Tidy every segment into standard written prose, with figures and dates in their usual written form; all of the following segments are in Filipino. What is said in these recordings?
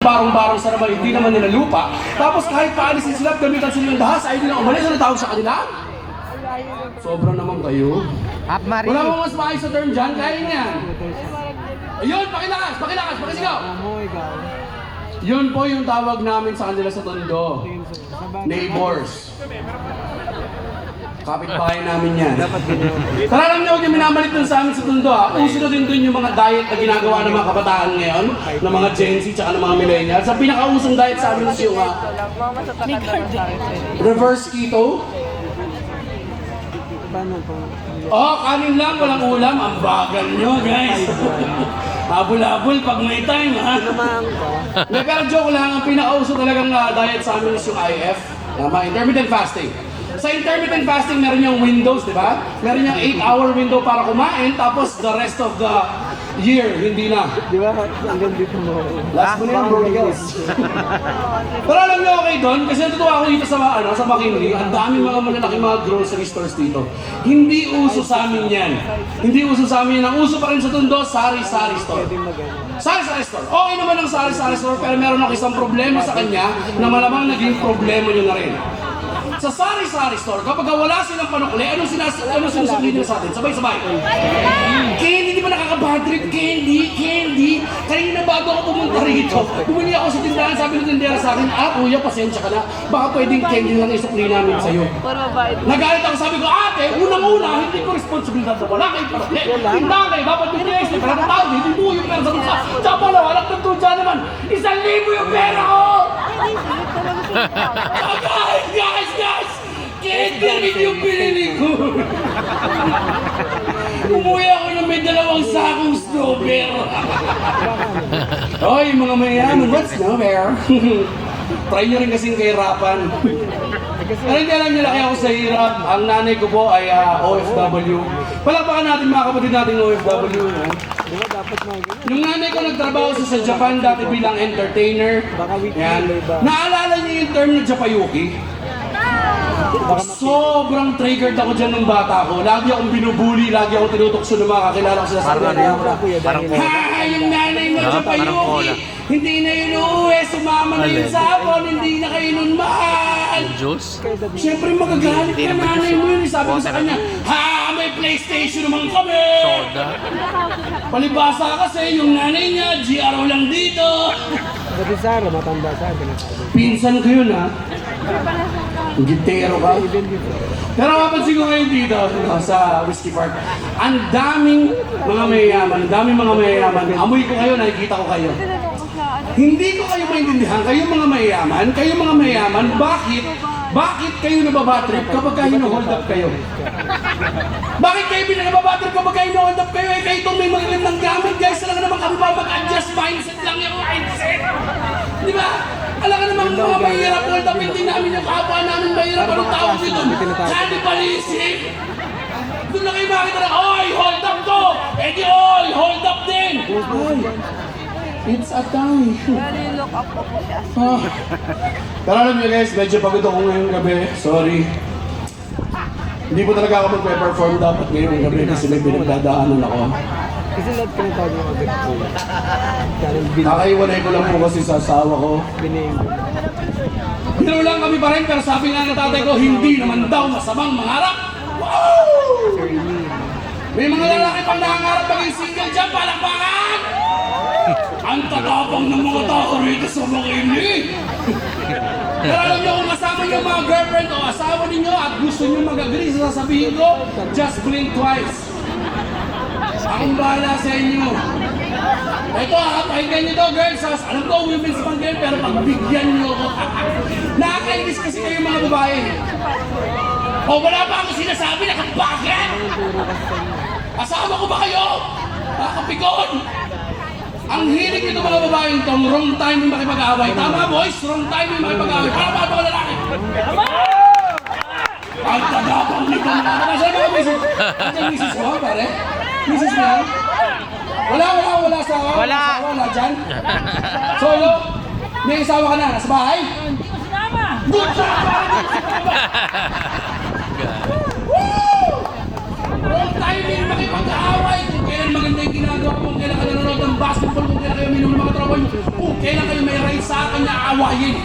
barong-barong sa naman, hindi naman nila lupa. Tapos kahit paalisin sila, gamitan sila ng dahas, ay hindi na umalis, ano tawag sa kanila? Sobra naman kayo. Wala mo mas maayos sa term dyan, kaya niyan. Ayun, pakilakas, pakisigaw. Yun po yung tawag namin sa kanila sa Tondo. Neighbors. Kapit-bahay namin yan. Tara lang niyo, huwag yung minamalit dun sa amin sa Tondo ha. Uso na din dun yung mga diet na ginagawa ng mga kabataan ngayon, ng mga Gen Z tsaka ng mga millennials. Ang pinakausong diet sa amin is yung reverse keto. Oh, kanin lang, walang ulam. Ang bagal nyo, guys. Habol-habol pag may time, ha? Pero joke lang, ang pinakauso talagang diet sa amin is yung IF. Intermittent fasting. Sa intermittent fasting, meron yung windows, di ba? Meron yung 8-hour window para kumain, tapos the rest of the year, hindi na. Di ba? Hanggang dito mo. Last mo na yung Brody Girls. Pero alam niyo okay doon, kasi natutuwa ako dito sa McKinley, ang daming mga malalaking mga grocery stores dito. Hindi uso sa amin yan. Hindi uso sa amin yan. Ang uso pa rin sa Tondo, sari-sari store. Sari-sari store. Okay naman ang sari-sari store, pero meron ako isang problema sa kanya na malamang naging problema nyo na rin. Sa sari-sari store, kapag wala silang panukli, anong sinusukli nila sa atin? Sabay-sabay. Candy, di ba nakaka-bad trip? Candy. Kanina bago ako pumunta rito, bumili ako sa tindahan, sabi ng tindera sa akin, kuya, pasensya ka na. Baka pwedeng candy lang isukli namin sa'yo. Nagalit ako, sabi ko, ate, unang-una, hindi ko responsibilidad na wala kayo panukli. Tindahan kayo, dapat yung DS, para ng tao, hindi mo yung pera sa mukha. Tsaka pala, walang nagtudya naman, 1,000 yung pera ko! Guys! Candy yung pinili ko! Umuwi ako na may 2 sakong snowbear! Hoy, mga mayaman, what's snowbear? Try nyo rin kasing kahirapan. Pero hindi alam nila kaya ako sa hirap. Ang nanay ko po ay OFW. Palakpakan natin mga kapatid nating OFW. Yung nanay ko nagtrabaho sa Japan dati bilang entertainer. Yan. Naalala niyo yung term na Japayuki? Sobrang triggered ako dyan nung bata ko. Lagi akong binubuli, lagi akong tinutokso ng mga kakilala ko sila sa yung nanay mo Japayuki! Hindi na yun uuwi, sumama na yun sa hapon, hindi na kayo nun mahal! Siyempre magagalit ka nanay mo yun, sabi ko sa kanya, may PlayStation naman kami! Palibasa kasi yung nanay niya, GRO lang dito! Pati Sara, matanda Sara. Pinsan ko yun ha? Gitero ka? Pero mapansin ko ngayon dito sa Whiskey Park, ang daming mga mayayaman, amoy ko kayo, nakikita ko kayo. Hindi ko kayo maintindihan, kayo mga mayayaman, bakit kayo nababatrip kapag hino-hold up kayo? Bakit kayo nababatrip kapag hino-hold up kayo? Kayo itong may magagandang gamit, guys, talaga naman kami ba mag-adjust mindset lang yung mindset? Di ba? Alam ka naman mga mahirap hold up, hindi namin yung kapwa namin mahirap. Anong tawag dito? Cannibalism! Doon na kayo makita na, hold up to! Hold up din! It's a tie. Look up po siya. Pero alam niyo guys, medyo pagod ako ngayong gabi. Sorry. Hindi po talaga ako magpe-perform dapat ngayong gabi kasi may pinagdadaanan ako. Kasi lahat ka na tayo ng agad ko. Kakaiwanay ko lang po kasi sa asawa ko. Biro lang kami pa rin, pero sabi nga ng tatay ko, hindi naman daw masamang mangarap. Wow! May mga lalaki pang nangangarap maging single dyan, palakpakan! Ang tatapang ng mga tao rito sa McKinley! Pero alam niyo, kung kasama niyo mga girlfriend o asawa ninyo at gusto niyo mag-agree sa sasabihin ko, just blink twice. Akong bahala sa inyo. Ito pakinggan niyo to girls. Alam ko, women's pang game, pero pagbigyan niyo ako. Nakakainis kasi kayo mga babae. O wala pa akong sinasabi, nakabakit! Asawa ko ba kayo? Nakapikon! Ang hilig nito mga babae itong wrong time yung makipag-away. Tama boys, wrong time yung makipag-away. Para pa ako lalaki. Ang tagapang nito mga babae. Saan mga misis? Saan misis mo, pare? Misis mo yan? Wala sa awa. Wala dyan. Solo? May isawa ka na, nasa bahay? Hindi ko sinama. Good job! Woo! Wrong timing makipag-away. Kaya kailan maganda yung ginagawa mo, kung kailan ka nanonood ng basketball, kung kailan kayo minum ng mga tropa nyo, kung kailan kayo may right sa akin na awayin.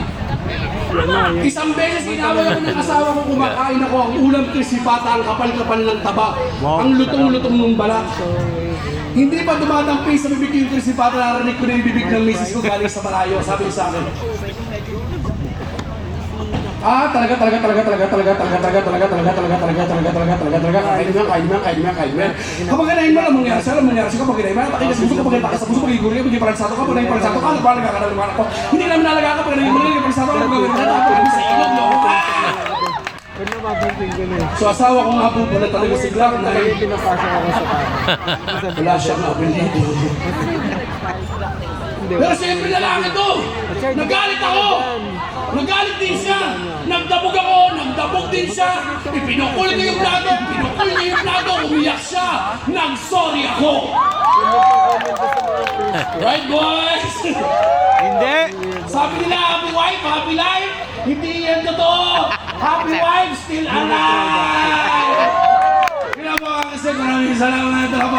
Isang beses inaway ako ng asawa ko, kumakain ako, ang ulam krisipata, ang kapal-kapal ng taba, ang lutong-lutong ng balat. Hindi pa dumadampi sa bibig yung krisipata, narinig ko na yung bibig ng misis ko galing sa malayo, sabi niya sa akin. Talaga, kain mo. Kapag ganahin mo, alam mangyari sa'yo, kapag ganahin mo, takin sa puso, kapag ganahin sa puso, pag iguri, pag iparansato ka, pag ganahin paransato ka, ano ba nagkakadal naman ako? Hindi namin nalaga ka, pag ganahin mo, paransato ka, pag ganahin sa ilog, no? Pero napapansin ko na eh. So asawa ko nga po pala talaga si Glock na Kaya pinapasa ako sa kanya. wala siyang apelido. Pero siyempre na lang ito! Nagalit ako! Nagalit din siya! Nagdabog ako! Nagdabog din siya! Ipinukul niya yung plato! Umiyak siya! Nag-sorry ako! Right boys? Hindi! Sabi nila happy wife, happy life! Hindi yan totoo! Happy